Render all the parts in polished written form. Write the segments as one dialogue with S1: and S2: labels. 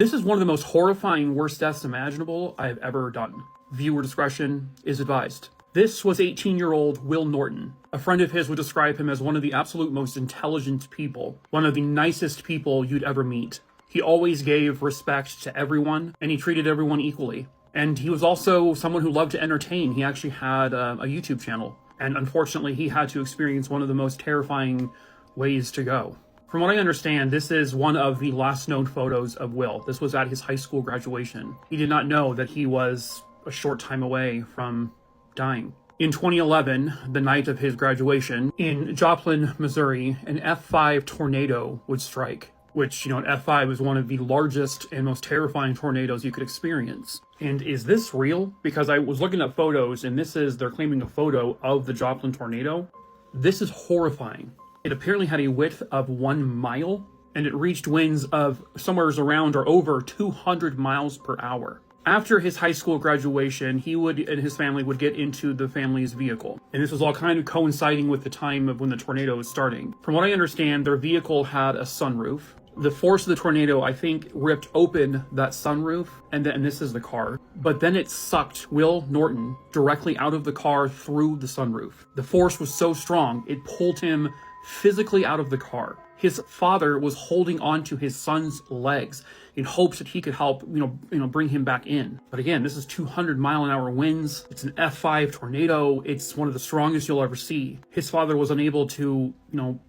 S1: This is one of the most horrifying worst deaths imaginable I've ever done. Viewer discretion is advised. This was 18-year-old Will Norton. A friend of his would describe him as one of the absolute most intelligent people, one of the nicest people you'd ever meet. He always gave respect to everyone, and he treated everyone equally. And he was also someone who loved to entertain. He actually had a YouTube channel, and unfortunately he had to experience one of the most terrifying ways to go. From what I understand, this is one of the last known photos of Will. This was at his high school graduation. He did not know that he was a short time away from dying. In 2011, the night of his graduation, in Joplin, Missouri, an F5 tornado would strike, which, an F5 is one of the largest and most terrifying tornadoes you could experience. And is this real? Because I was looking at photos, and they're claiming a photo of the Joplin tornado. This is horrifying. It apparently had a width of 1 mile, and it reached winds of somewhere around or over 200 miles per hour. After his high school graduation, he and his family would get into the family's vehicle. And this was all kind of coinciding with the time of when the tornado was starting. From what I understand, their vehicle had a sunroof. The force of the tornado, I think, ripped open that sunroof, and this is the car. But then it sucked Will Norton directly out of the car through the sunroof. The force was so strong, it pulled him physically out of the car. His father was holding on to his son's legs in hopes that he could help, bring him back in. But again, this is 200-mile-an-hour winds. It's an F5 tornado. It's one of the strongest you'll ever see. His father was unable to,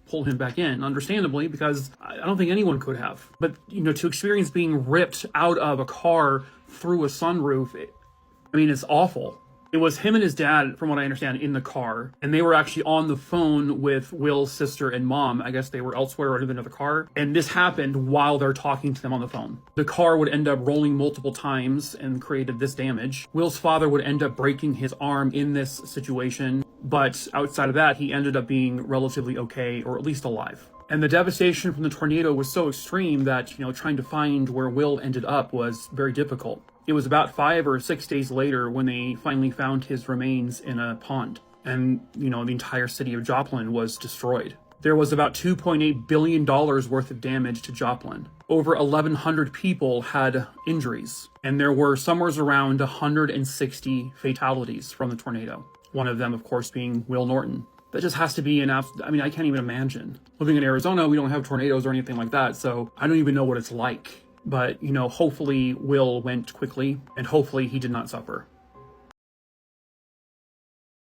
S1: pull him back in, understandably, because I don't think anyone could have. But, to experience being ripped out of a car through a sunroof, it's awful. It was him and his dad, from what I understand, in the car, and they were actually on the phone with Will's sister and mom. I guess they were elsewhere or in another car, and this happened while they're talking to them on the phone. The car would end up rolling multiple times and created this damage. Will's father would end up breaking his arm in this situation, but outside of that, he ended up being relatively okay, or at least alive. And the devastation from the tornado was so extreme that, trying to find where Will ended up was very difficult. It was about 5 or 6 days later when they finally found his remains in a pond. And, the entire city of Joplin was destroyed. There was about $2.8 billion worth of damage to Joplin. Over 1,100 people had injuries. And there were somewhere around 160 fatalities from the tornado. One of them, of course, being Will Norton. That just has to be I can't even imagine. Living in Arizona, we don't have tornadoes or anything like that, so I don't even know what it's like. But, hopefully Will went quickly, and hopefully he did not suffer.